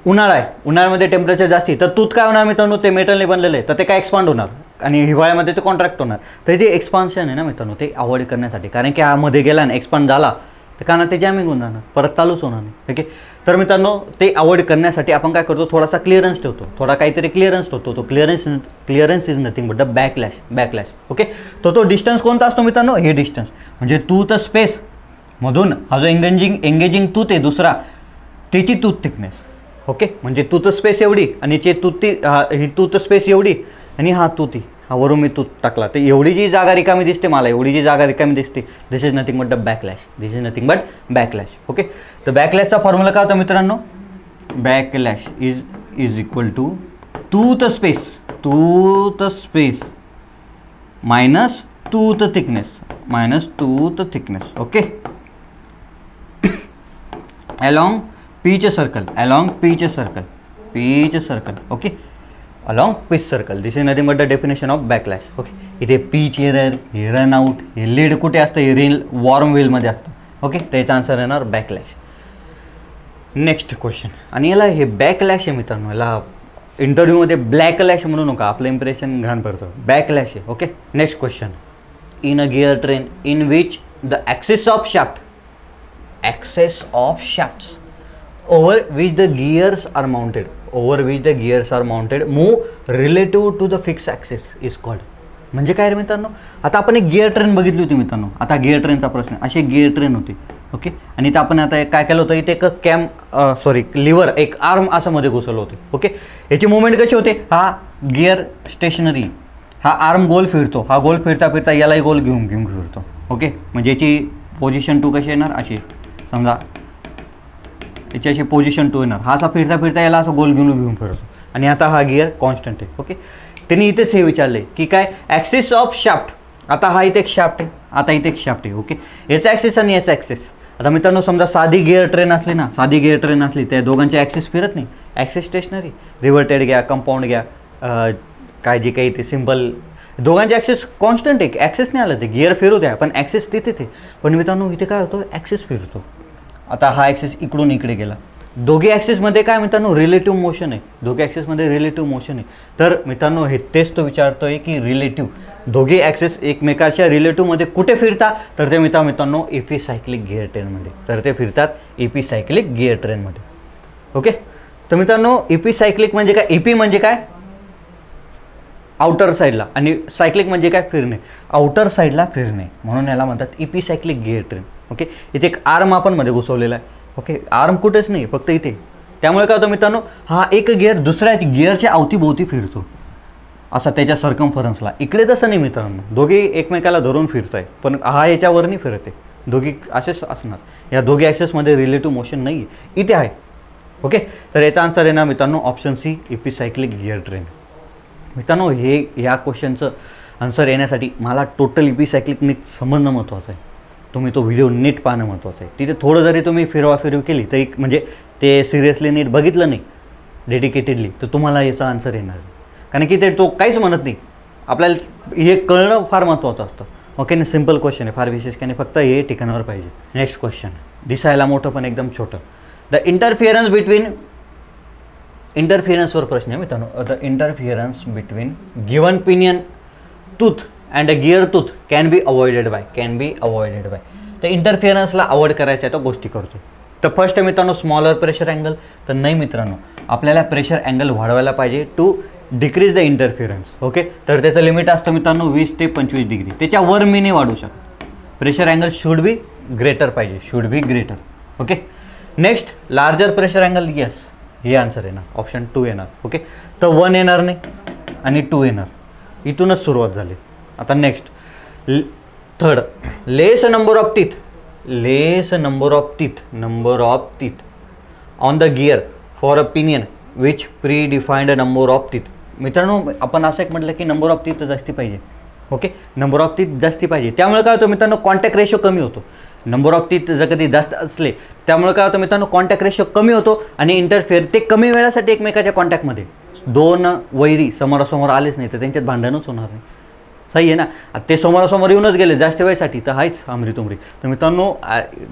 उन्हाळा आहे, उन्हाळ्यामध्ये टेम्परेचर जास्ती, तर टूथ काय होणार मित्रांनो, ते मेटलने बनलेलं आहे तर ते काय एक्सपांड होणार, आणि हिवाळ्यामध्ये ते कॉन्ट्रॅक्ट होणार. तर जे एक्सपान्शन आहे ना मित्रांनो ते अवॉइड करण्यासाठी, कारण की हा मध्ये गेला ना एक्सपांड झाला तर कारण ते जॅमिंग होऊन जाणार, परत चालूच होणार नाही. ओके, तर मित्रांनो ते अवॉइड करण्यासाठी आपण काय करतो, थोडासा क्लिअरन्स ठेवतो, थोडा काहीतरी क्लिअरन्स ठेवतो. तो clearance is nothing but the backlash. Okay, तो डिस्टन्स कोणता असतो मित्रांनो, हे डिस्टन्स म्हणजे टूथ स्पेस मधून हा जो एंगेजिंग टूथ आहे दुसरा, त्याची टूथ थिकनेस. ओके, म्हणजे टूथ स्पेस एवढी आणि ही टूथ स्पेस एवढी आणि हा वरून मी टूथ टाकला तर एवढी जी जागा रिकामी दिसते मला, एवढी जी जागा रिकामी दिसते, this is nothing but the backlash. Okay, तर बॅकलॅशचा फॉर्म्युला काय होता मित्रांनो, backlash is equal to tooth space minus tooth thickness. Okay, along pitch circle. Okay, along pitch circle. This is nothing but the definition of backlash. Okay, इथे pitch error, हे run out, हे lead कुठे असतं, हे warm wheel मध्ये असतं. Okay, त्याचा answer येणार बॅकलॅश. नेक्स्ट क्वेश्चन, आणि याला हे बॅकलॅश आहे मित्रांनो, याला इंटरव्ह्यूमध्ये ब्लॅकलॅश म्हणू नका, आपलं इम्प्रेशन घाण पडतं, बॅकलॅश आहे. Okay, next question, in a gear train in which the excess of shafts over which the gears are mounted move relative to the fixed axis is called. म्हणजे काय रे मित्रांनो, आता आपण एक गिअर ट्रेन बघितली होती मित्रांनो. आता गिअर ट्रेनचा प्रश्न, अशी गिअर ट्रेन होती. ओके. आणि इथं आपण आता काय केलं होतं, इथे एक लिव्हर, एक आर्म असं मध्ये घुसवलं होते. ओके. याची मुवमेंट कशी होते, हा गिअर स्टेशनरी, हा आर्म गोल फिरतो, हा गोल फिरता फिरता यालाही गोल घेऊन फिरतो. ओके. म्हणजे याची पोझिशन 2 कशी येणार, अशी समजा याची अशी पोझिशन 2 येणार, हा असा फिरता फिरता याला असं गोल घेऊन फिरतो. आणि आता हा गिअर कॉन्स्टंट आहे. ओके. त्यांनी इथेच हे विचारले की काय ॲक्सिस ऑफ शाफ्ट. आता हा इथे एक शाफ्ट आहे, आता इथे एक शाफ्ट आहे. ओके. याचा ॲक्सिस आणि याचा ॲक्सिस. आता मित्रांनो समजा साधी गिअर ट्रेन असली ना, साधी गिअर ट्रेन असली त्या दोघांचे ॲक्सिस फिरत नाही, ॲक्सिस स्टेशनरी. रिव्हर्टेड घ्या, कंपाऊंड घ्या, काय जे काही ते सिम्पल, दोघांचे ॲक्सिस कॉन्स्टंट आहे. ॲक्सिस नाही आलं, ते गिअर फिरू द्या पण ॲक्सिस तिथे ते. पण मित्रांनो इथे काय होतं, ॲक्सिस फिरतो. आता हा ॲक्सिस इकडून इकडे गेला. दोघे ॲक्सिसमध्ये काय मित्रांनो रिलेटिव्ह मोशन आहे, दोघे ॲक्सिसमध्ये रिलेटिव्ह मोशन आहे. तर मित्रांनो हे तेच तो विचारतो आहे की रिलेटिव्ह, दोघे ॲक्सिस एकमेकाच्या रिलेटिव्हमध्ये कुठे फिरतात, तर ते मित्रांनो एपिसायक्लिक गिअर ट्रेनमध्ये. तर ते फिरतात एपिसायक्लिक गिअर ट्रेनमध्ये. ओके. तर मित्रांनो एपिसायक्लिक म्हणजे काय, एपी म्हणजे काय आउटर साईडला, आणि सायक्लिक म्हणजे काय फिरणे, आउटर साईडला फिरणे, म्हणून याला म्हणतात एपिसायक्लिक गिअर ट्रेन. ओके. इथे एक आर्म आपण मध्ये घुसवलेला आहे. ओके. आर्म कुठेच नाही, फक्त इथे. त्यामुळे काय होतं मित्रांनो, हा एक गिअर दुसऱ्या गिअरच्या अवतीभोवती फिरतो असा त्याच्या सर्कम्फरन्सला. इकडे तसं नाही मित्रांनो, दोघे एकमेकाला धरून फिरत आहे, पण हा याच्यावर नाही फिरत आहे, दोघी असेच असणार. या दोघे ॲक्सेसमध्ये रिलेटिव्ह मोशन नाही आहे, इथे आहे. ओके. तर याचा आन्सर आहे ना मित्रांनो ऑप्शन सी, एपिसायक्लिक गिअर ट्रेन. मित्रांनो हे या क्वेश्चनचं आन्सर येण्यासाठी मला टोटल एपिसायक्लिक नीट समजणं महत्त्वाचं आहे. तुम्ही तो व्हिडिओ नीट पाहणं महत्त्वाचं आहे. तिथे थोडं जरी तुम्ही फिरवाफिरवी केली तरी, म्हणजे ते सिरियसली नीट बघितलं नाही डेडिकेटेडली, तर तुम्हाला याचा आन्सर येणार. कारण की ते तो काहीच म्हणत नाही, आपल्याला हे कळणं फार महत्त्वाचं असतं. ओके ना. सिम्पल क्वेश्चन आहे, फार विशेष काही नाही, फक्त हे ठिकाणावर पाहिजे. नेक्स्ट क्वेश्चन, दिसायला मोठं पण एकदम छोटं. द इंटरफिअरन्स बिटवीन, इंटरफिअरन्सवर प्रश्न आहे मित्रांनो. The interference between given pinion tooth and a gear tooth can be avoided by, can be avoided by. तर इंटरफिअरन्सला अवॉइड करायचा आहे तो गोष्टी करतो. तर फर्स्ट आहे मित्रांनो स्मॉलर प्रेशर अँगल. तर नाही मित्रांनो, आपल्याला प्रेशर अँगल वाढवायला पाहिजे to decrease the interference. Okay. तर त्याचं लिमिट असतं मित्रांनो 20 ते 25 डिग्री, त्याच्यावर मी नाही वाढू शकत. Pressure angle should be greater पाहिजे, should be greater. Okay. Next larger pressure angle, yes हे आन्सर येणार, ऑप्शन 2 येणार. ओके. तर 1 येणार नाही आणि 2 येणार, इथूनच सुरुवात झाली. आता next third, less number of teeth, less number of teeth, number of teeth on the gear for a pinion which pre defined number of teeth. मित्रांनो आपण असं एक म्हटलं की नंबर ऑफ टीथ जास्ती पाहिजे. ओके. नंबर ऑफ टीथ जास्ती पाहिजे, त्यामुळे काय होतं मित्रांनो कॉन्टॅक्ट रेशो कमी होतो. नंबर ऑफ टीथ जर कधी जास्त असले त्यामुळे काय होतं मित्रांनो कॉन्टॅक्ट रेशो कमी होतो आणि इंटरफेअर ते कमी वेळासाठी एकमेकाच्या कॉन्टॅक्टमध्ये. 2 वैरी समोरासमोर आलेच नाही तर त्यांच्यात भांडणच होणार नाही. सही आहे ना. ते समोरासमोर येऊनच गेले जास्त वेळेसाठी तर हायच आमरी तुमरी. तर मित्रांनो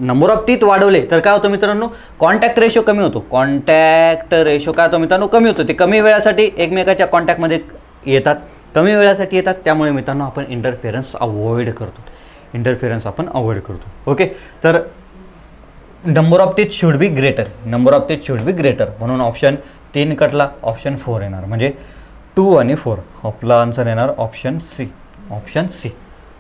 नंबर ऑफ टीथ वाढवले तर काय होतं मित्रांनो कॉन्टॅक्ट रेशो कमी होतो. कॉन्टॅक्ट रेशो काय होतं मित्रांनो कमी होतो. ते कमी वेळासाठी एकमेकाच्या कॉन्टॅक्टमध्ये येतात, कमी वेळासाठी येतात. त्यामुळे मित्रांनो आपण इंटरफिअरन्स अवॉइड करतो, इंटरफिअरन्स आपण अवॉइड करतो. ओके. तर number of teeth should be greater, number of teeth should be greater, म्हणून ऑप्शन 3 कटला, ऑप्शन 4 येणार. म्हणजे 2 आणि 4 आपला आन्सर येणार ऑप्शन सी, ऑप्शन सी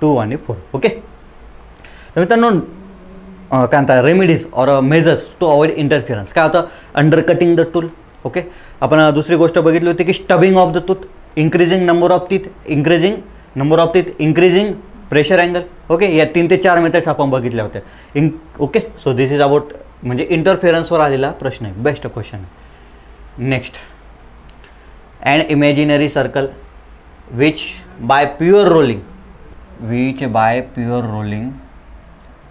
2 आणि 4. ओके. तर मित्रांनो काय म्हणतात remedies or measures to avoid interference. काय होतं undercutting the tool. Okay. आपण दुसरी गोष्ट बघितली होती की stubbing of the tooth, increasing number of teeth, increasing number of teeth, increasing pressure angle. Okay. या 3 ते 4 मेथड्स आपण बघितल्या होत्या. Okay. So this is about म्हणजे इंटरफिअरन्सवर आलेला प्रश्न आहे, बेस्ट क्वेश्चन आहे. Next, an imaginary circle which by pure rolling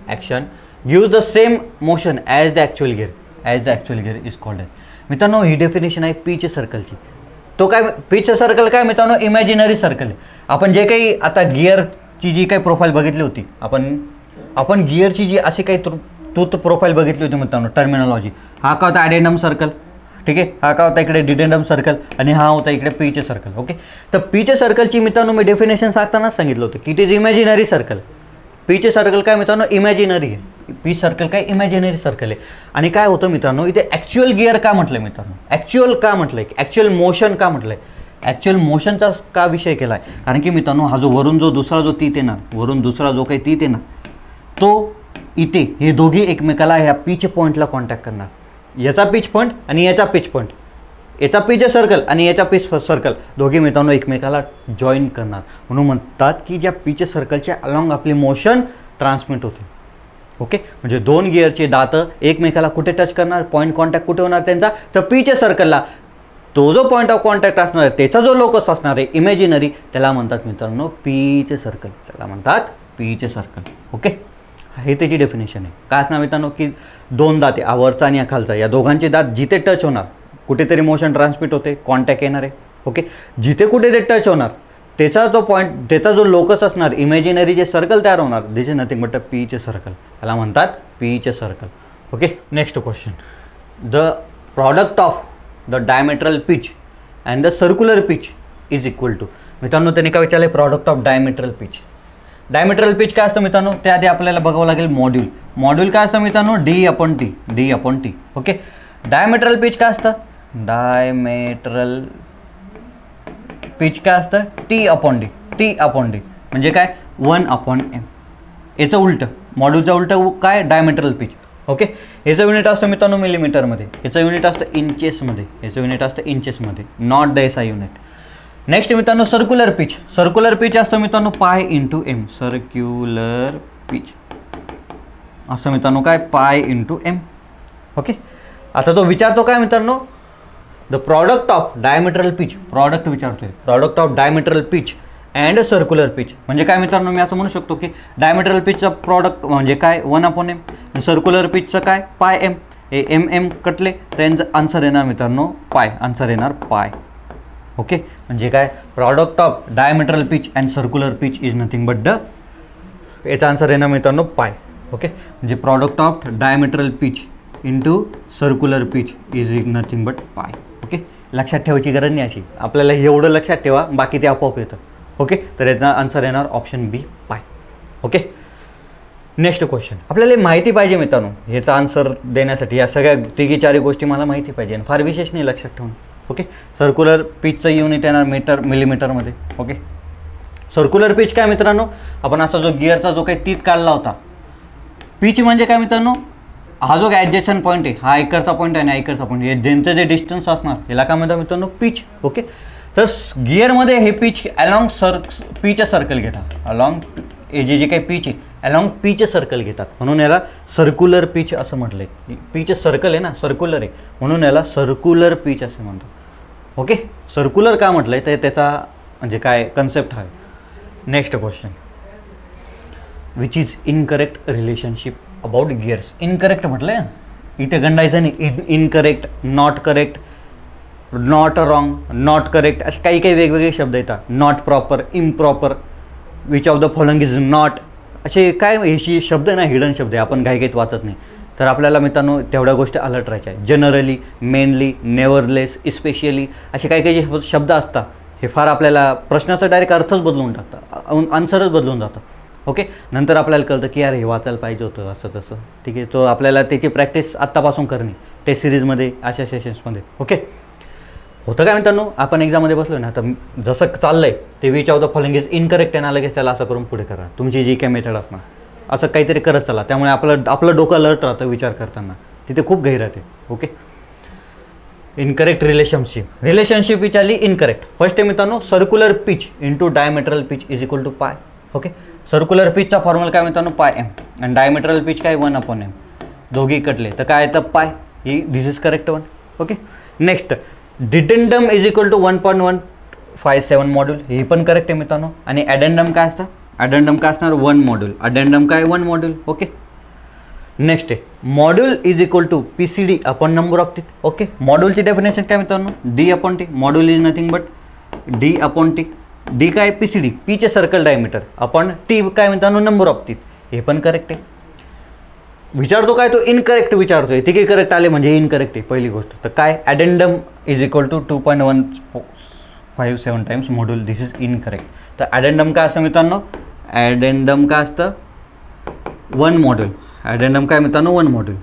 action gives the same motion as the actual gear is called as. मित्रांनो ही डेफिनेशन आहे पीच सर्कलची. तो काय पीच सर्कल काय मित्रांनो इमॅजिनरी सर्कल आहे. आपण जे काही आता गिअरची जी काही प्रोफाईल बघितली होती, आपण गिअरची जी अशी काही तूत प्रोफाईल बघितली होती मित्रांनो टर्मिनॉलॉजी. हा का होता ॲडेंडम सर्कल, ठीक आहे. हा का होता इकडे डिडेंडम सर्कल आणि हा होता इकडे पीच सर्कल. ओके. तर पीच सर्कलची मित्रांनो मी डेफिनेशन सांगतानाच सांगितलं होतं की it is imaginary circle. Pitch circle काय मित्रांनो इमॅजिनरी आहे, पीच सर्कल काय इमॅजिनरी सर्कल आहे. आणि काय होतं मित्रांनो इथे ॲक्च्युअल गिअर का म्हटलं मित्रांनो, ॲक्च्युअल का म्हटलं आहे, ॲक्च्युअल मोशन का म्हटलं आहे, ॲक्च्युअल मोशनचा का विषय केला आहे. कारण की मित्रांनो हा जो वरून जो दुसरा जो तीत येणार, वरून दुसरा जो काही तीत येणार तो इथे हे दोघी एकमेकाला ह्या पिच पॉईंटला कॉन्टॅक्ट करणार. याचा पिच पॉईंट आणि याचा पिच पॉईंट, याचा पिच सर्कल आणि याचा पिच सर्कल दोघे मित्रांनो एकमेकाला जॉईन करणार. म्हणून म्हणतात की ज्या पिच सर्कलच्या अलॉंग आपली मोशन ट्रान्समिट होते. ओके, म्हणजे दोन गिअरचे दातं एकमेकाला कुठे टच करणार, पॉईंट कॉन्टॅक्ट कुठे होणार त्यांचा, तर पिच सर्कलला. तो जो पॉईंट ऑफ कॉन्टॅक्ट असणार आहे त्याचा जो लोकस असणार आहे इमॅजिनरी, त्याला म्हणतात मित्रांनो पिच सर्कल, त्याला म्हणतात पिच सर्कल. ओके, हे त्याची डेफिनेशन आहे. काय असणार मित्रांनो की दोन दाते, वरचा आणि खालचा, या दोघांचे दात जिथे टच होणार कुठेतरी मोशन ट्रान्समिट होते, कॉन्टॅक्ट येणार आहे. ओके, जिथे कुठे ते टच होणार त्याचा जो पॉईंट, त्याचा जो लोकस असणार इमॅजिनरी जे सर्कल तयार होणार, this is nothing but a pitch circle, त्याला म्हणतात pitch circle. Okay, next question. The product of the diametral pitch and the circular pitch is equal to. मित्रांनो त्यांनी काय विचारले, product of diametral pitch. Diametral pitch काय असतं मित्रांनो, त्याआधी आपल्याला बघावं लागेल मॉड्यूल. मॉड्यूल काय असतं मित्रांनो, D/T. ओके, डायमेट्रल पिच काय असतं, डायमेट्रल पिच काय असतं, T/D. म्हणजे काय 1/m. याचं उलटं, मॉड्यूलचं उलटं काय, डायमेट्रल पिच. ओके, याचं युनिट असतं मित्रांनो मिलीमीटरमध्ये, याचं युनिट असतं इंचेसमध्ये, not the SI unit. Next मित्रांनो सर्क्युलर पिच. सर्क्युलर पिच असतं मित्रांनो π/m. सर्क्युलर पिच असं मित्रांनो काय, π/m. ओके, आता तो विचारतो काय मित्रांनो, the product of diametral pitch, product विचारतोय, product of diametral pitch and circular pitch. म्हणजे काय मित्रांनो, मी असं म्हणू शकतो की डायमेट्रल पिचचं प्रॉडक्ट म्हणजे काय 1/m, सर्क्युलर पिचचं काय πm. हे m कटले तर यांचं आन्सर येणार मित्रांनो पाय, आन्सर येणार पाय. ओके, म्हणजे काय, product of diametral pitch and circular pitch is nothing but the, याचा आन्सर येणार मित्रांनो पाय. ओके, म्हणजे product of diametral pitch into circular pitch is nothing but पाय. ओके, लक्षात ठेवायची गरज नाही अशी, आपल्याला एवढं लक्षात ठेवा, बाकी ते आपोआप येतं. ओके, तर याचा आन्सर येणार ऑप्शन बी पाय. Okay, next question. आपल्याला माहिती पाहिजे मित्रांनो, ह्याचा आन्सर देण्यासाठी या सगळ्या तिघी चारी गोष्टी मला माहिती पाहिजे, फार विशेष नाही लक्षात ठेवून. ओके, सर्क्युलर पिचचं युनिट येणार मिलीमीटरमध्ये. ओके, सर्क्युलर पिच काय मित्रांनो, आपण असा जो गिअरचा जो काही टीथ काढला होता, पिच म्हणजे काय मित्रांनो, हा जो ॲडजस्टंट पॉईंट आहे, हा इकडचा पॉईंट आहे आणि इकडचा पॉईंट, हे ज्यांचं जे डिस्टन्स असणार याला काय म्हणतात मित्रांनो पिच. ओके, तर गिअरमध्ये हे पिच अलॉंग पिच सर्कल घेतात, अलॉंग जे काही पिच आहे अलॉंग पिच सर्कल घेतात, म्हणून याला सर्क्युलर पिच असं म्हटलं आहे. पिच सर्कल आहे ना, सर्क्युलर आहे, म्हणून याला सर्क्युलर पिच असं म्हणतात. ओके, सर्क्युलर का म्हटलं आहे तर त्याचा म्हणजे काय कन्सेप्ट आहे. Next question. Which is incorrect relationship about gears. Incorrect म्हटलं आहे, इथे गंडायचं नाही. Incorrect, not correct, not wrong, not correct, असे काही काही वेगवेगळे शब्द येतात. Not proper, improper, which of the following is not, असे काय हे शब्द ना हिडन शब्द आहे, आपण काही वाचत नाही. तर आपल्याला मित्रांनो तेवढ्या गोष्टी अलर्ट राहायच्या. जनरली, मेनली, नेव्हरलेस, स्पेशली, असे काही काही जे शब्द असतात हे फार आपल्याला प्रश्नाचा डायरेक्ट अर्थच बदलून टाकतात, आन्सरच बदलून जातं. ओके, नंतर आपल्याला कळतं की यार हे वाचायला पाहिजे होतं असं तसं. ठीक आहे, तो आपल्याला त्याची प्रॅक्टिस आत्तापासून करणे टेस्ट सिरीजमध्ये, अशा सेशन्समध्ये. ओके, होतं काय मित्रांनो, आपण एक्झाममध्ये बसलो ना, तर जसं चाललं आहे ते which of the following is incorrect आहे ना, लगेच त्याला असं करून पुढे करा, तुमची जी काही मेथड असणार असं काहीतरी करत चला. त्यामुळे आपलं डोकं अलर्ट राहतं विचार करताना, तिथे खूप गहिर राहते. ओके, इनकरेक्ट रिलेशनशिप विचारली इनकरेक्ट. फर्स्ट आहे मित्रांनो circular pitch into diametral pitch is equal to pi. Okay, circular पिचचा फॉर्म्युला काय मित्रांनो πm आणि डायमेट्रल पिच काय 1/m. दोघी कटले तर काय येतं पाय, ही this is correct one. Okay, next dedendum is equal to 1.157 module, हे पण करेक्ट आहे मित्रांनो. आणि ॲडेंडम काय असतं, ॲडेंडम काय असणार 1 मॉड्यूल, अडेंडम काय 1 मॉड्यूल. ओके, नेक्स्ट आहे module is equal to PCD upon number of teeth. Okay, मॉड्यूलची डेफिनेशन काय मित्रांनो D/T. Module is nothing but D/T. D काय PCD, pitch circle diameter, upon T काय मित्रांनो नंबर ऑफ टीथ, हे पण करेक्ट आहे. विचारतो काय तो इनकरेक्ट विचारतोय, तिघे करेक्ट आले म्हणजे इनकरेक्ट आहे पहिली गोष्ट. तर काय addendum is equal to 2.157 times module, this is incorrect. तर ॲडेंडम काय असतं मित्रांनो, ॲडेंडम काय असतं 1 मॉड्यूल. ॲडेंडम काय मित्रांनो 1 मॉड्यूल.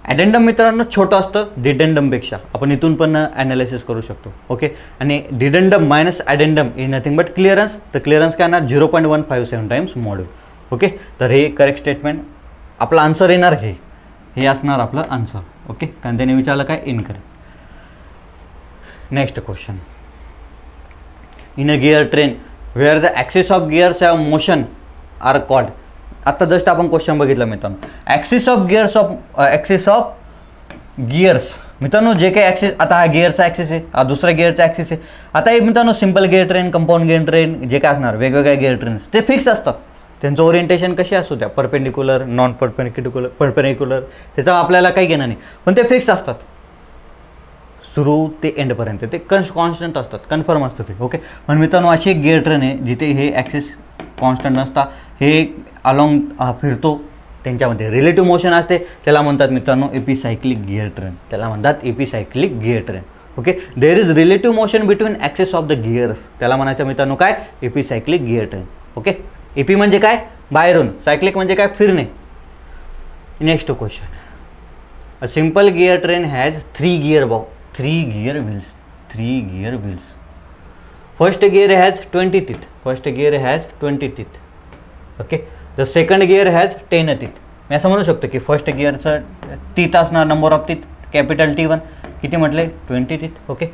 ॲडेंडम मित्रांनो छोटं असतं डिडेंडमपेक्षा, आपण इथून पण ॲनालिसिस करू शकतो. ओके, आणि dedendum minus addendum is nothing but clearance. तर क्लिअरन्स काय येणार 0.157 टाइम्स मॉड्यूल. ओके, तर हे करेक्ट स्टेटमेंट आपला आन्सर येणार हे असणार आपलं आन्सर. ओके, कारण त्याने विचारलं काय incorrect. Next question. In a gear train where the axis of gears have motion are called. आता जस्ट आपण क्वेश्चन बघितलं मित्रांनो. ॲक्सिस ऑफ गिअर्स मित्रांनो जे काही ॲक्सिस, आता हा गिअरचा ॲक्सिस आहे, हा दुसरा गिअरचा ॲक्सिस आहे. आता हे मित्रांनो simple gear train, compound gear train जे काय असणार वेगवेगळ्या गिअर ट्रेन्स ते फिक्स असतात. त्यांचं ओरिएंटेशन कशी असू द्या, परपेंडिक्युलर, नॉन परपेंडिक्युलर त्याचा आपल्याला काही घेणं नाही, पण ते फिक्स असतात सुरू ते एंडपर्यंत. ते कॉन्स्टंट असतात, कन्फर्म असतं ते. ओके, पण मित्रांनो अशी एक गिअर ट्रेन आहे जिथे हे ॲक्सिस कॉन्स्टंट नसता, हे अलॉंग फिरतो, त्यांच्यामध्ये रिलेटिव्ह मोशन असते. त्याला म्हणतात मित्रांनो एपिसायक्लिक गिअर ट्रेन. त्याला म्हणतात epicyclic gear train. Okay, there is relative motion between axis of the gears. त्याला म्हणायचं मित्रांनो काय, epicyclic gear train. Okay, epi म्हणजे काय, बाहेरून, सायक्लिक म्हणजे काय, फिरणे. Next question. A simple gear train has 3 gear wheels. First gear has 20 teeth. Okay, the second gear has 10 teeth. मी असं म्हणू शकतो की फर्स्ट गिअरचं टीथ असणार, number of teeth capital T1 किती म्हटले, 20 teeth. ओके,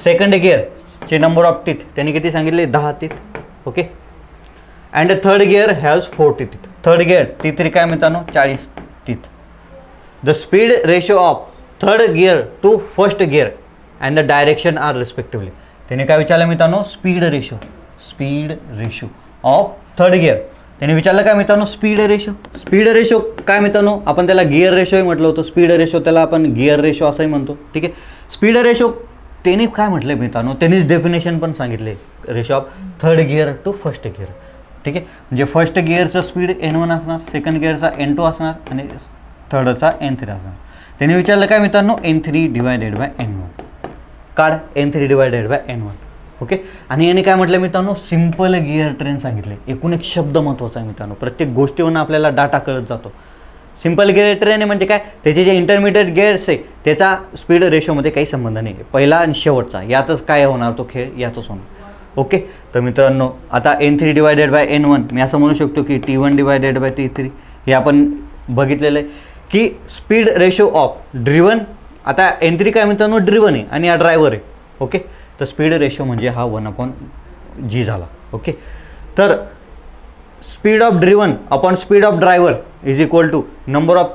सेकंड गिअरचे नंबर ऑफ टीथ त्यांनी किती सांगितले, 10 teeth. Okay, and third gear has 40 teeth. Third gear T3 काय मित्रांनो, 40 teeth. The speed ratio of third gear to first gear and the direction are respectively. त्याने काय विचारलं मित्रांनो, speed ratio of third gear. त्याने विचारलं काय मित्रांनो, स्पीड रेशो काय मित्रांनो, आपण त्याला गिअर रेशोही म्हटलं होतं. स्पीड रेशो त्याला आपण गिअर रेशो असंही म्हणतो. ठीक आहे, स्पीड रेशो त्याने काय म्हटलं मित्रांनो, त्यांनीच डेफिनेशन पण सांगितले, ratio of third gear to first gear. ठीक आहे, म्हणजे फर्स्ट गिअरचं स्पीड N1 असणार, सेकंड गिअरचा N2 असणार आणि थर्डचा N3 असणार. त्याने विचारलं काय मित्रांनो, N3/N1 काढ, N3/N1. ओके, आणि याने काय म्हटलं मित्रांनो, सिंपल गिअर ट्रेन सांगितले. एकूण एक शब्द महत्त्वाचा आहे मित्रांनो, प्रत्येक गोष्टीवरून आपल्याला डाटा कळत जातो. सिंपल गिअर ट्रेन आहे म्हणजे काय, त्याचे जे इंटरमिडिएट गिअर्स आहे त्याचा स्पीड रेशोमध्ये काही संबंध नाही, पहिला आणि शेवटचा यातच काय होणार, तो खेळ यातच होणार. ओके, तर मित्रांनो आता N3/N1 मी असं म्हणू शकतो की T1/T3 हे आपण बघितलेलं आहे की स्पीड रेशो ऑफ ड्रिवन. आता N3 काय मित्रांनो, ड्रिवन आहे आणि हा ड्रायव्हर आहे. ओके, तर स्पीड रेशो म्हणजे हा 1/G झाला. ओके, तर speed of driven upon speed of driver is equal to number of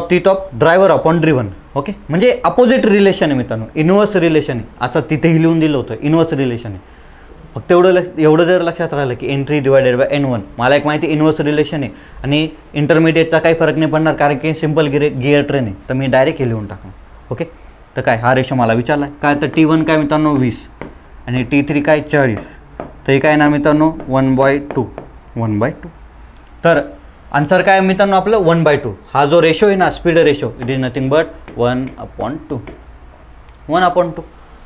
teeth of driver upon driven. Okay, म्हणजे अपोजिट रिलेशन आहे मित्रांनो, इन्व्हर्स रिलेशन आहे, असं तिथेही लिहून दिलं होतं, इन्व्हर्स रिलेशन आहे. फक्त एवढं जर लक्षात राहिलं की N3/N1 मला एक माहिती इन्व्हर्स रिलेशन आहे आणि इंटरमिडिएटचा काही फरक नाही पडणार, कारण की सिंपल गिअर ट्रेन आहे, तर मी डायरेक्ट हे लिहून टाकणार. ओके, तर काय हा रेशो मला विचारला आहे काय, तर T1 काय मित्रांनो 20 आणि T3 काय 40. तर हे काय ना मित्रांनो 1/2. तर आन्सर काय मित्रांनो आपलं 1/2. हा जो रेशो आहे ना, speed ratio, it is nothing but 1/2.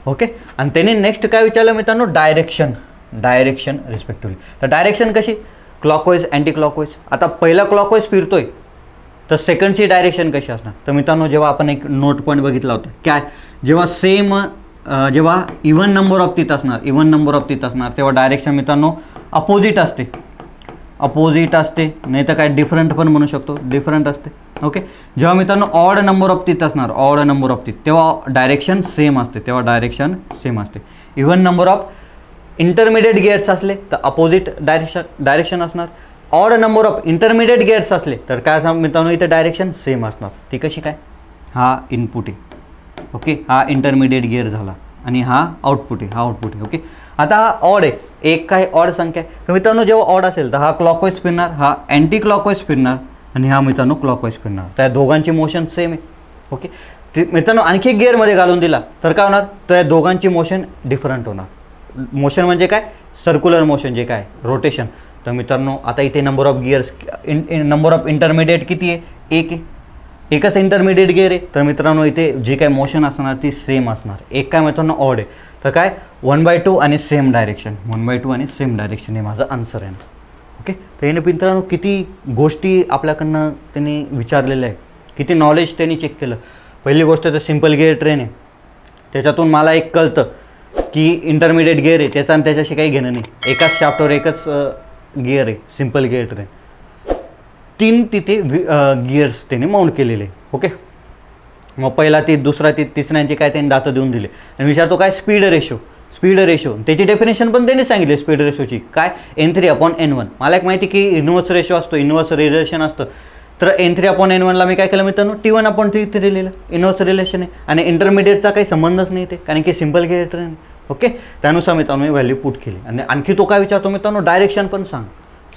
Okay, आणि त्याने नेक्स्ट काय विचारलं मित्रांनो, डायरेक्शन रिस्पेक्टिव्हली. तर डायरेक्शन कशी, क्लॉकवाईज अँटी क्लॉकवाईज. आता पहिला क्लॉकवाईज फिरतोय तर सेकंडची डायरेक्शन कशी असणार. तर मित्रांनो जेव्हा आपण एक नोट पॉईंट बघितला होता काय, जेव्हा इव्हन नंबर ऑफ टीथ असणार तेव्हा डायरेक्शन मित्रांनो अपोजिट असते, नाही तर काय डिफरंट पण म्हणू शकतो, डिफरंट असते. ओके, जेव्हा मित्रांनो ऑड नंबर ऑफ टीथ असणार, तेव्हा डायरेक्शन सेम असते, even number of intermediate gears असले तर अपोजिट डायरेक्शन असणार. Odd number of intermediate gears असले तर काय असणार मित्रांनो, इथे डायरेक्शन सेम असणार. ती कशी काय, हा इनपुट आहे. ओके, हा इंटरमिडिएट गिअर झाला आणि हा आउटपुट आहे. ओके, आता हा ऑड आहे, एक काय ऑड संख्या आहे. तर मित्रांनो जेव्हा ऑड असेल तर हा क्लॉकवाईज फिरणार, हा अँटी क्लॉकवाईज फिरणार आणि हा मित्रांनो क्लॉकवाईज फिरणार. त्या दोघांची मोशन सेम आहे. ओके, मित्रांनो आणखी एक गिअरमध्ये घालून दिला तर काय होणार, तर या दोघांची मोशन डिफरंट होणार. मोशन म्हणजे काय, सर्क्युलर मोशन जे काय रोटेशन. तर मित्रांनो आता इथे number of gears, number of intermediate किती आहे, एकच इंटरमिडिएट गिअर आहे. तर मित्रांनो इथे जी काय मोशन असणार ती सेम असणार. एक काय मित्रांनो ऑड आहे, तर काय 1/2 आणि सेम डायरेक्शन, हे माझं आन्सर आहे. ओके, तर याने मित्रांनो किती गोष्टी आपल्याकडनं त्यांनी विचारलेल्या आहे, किती नॉलेज त्यांनी चेक केलं. पहिली गोष्ट तर सिंपल गिअर ट्रेन आहे, त्याच्यातून मला एक कळतं की इंटरमिडिएट गिअर आहे त्याचा आणि त्याच्याशी काही घेणं नाही, एकाच शाफ्टवर एकच गिअर आहे, सिंपल गिअर ट्रेन. 3 तिथे गिअर्स त्याने माउंट केलेले. ओके, मग पहिला तीत, दुसरा तीत, तिसऱ्यांचे काय त्यांनी दातं देऊन दिले आणि विचारतो काय स्पीड रेशो त्याची डेफिनेशन पण त्यांनी सांगितली स्पीड रेशोची काय N3/N1. मला एक माहिती की इन्व्हर्स रेशो असतो, इन्व्हर्स रिलेशन असतं. तर N3/N1ला मी काय केलं मित्रांनो T1/T3 लिहिलं, इन्व्हर्स रिलेशन आहे आणि इंटरमिडिएटचा काही संबंधच नाही ते, कारण की सिम्पल गिअर आहे. ओके, त्यानुसार मित्रांनो मी व्हॅल्यू पुट केली. आणि आणखी तो काय विचारतो मित्रांनो डायरेक्शन पण सांग,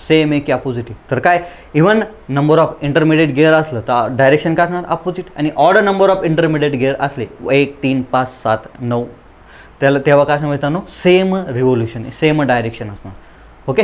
सेम आहे की अपोजिट आहे. तर काय even number of intermediate gear असलं तर डायरेक्शन काय असणार अपोजिट, आणि odd number of intermediate gear असले 1, 3, 5, 7, 9 त्याला तेव्हा काय असणार मित्रांनो सेम रिव्होल्युशन, सेम डायरेक्शन असणार. ओके.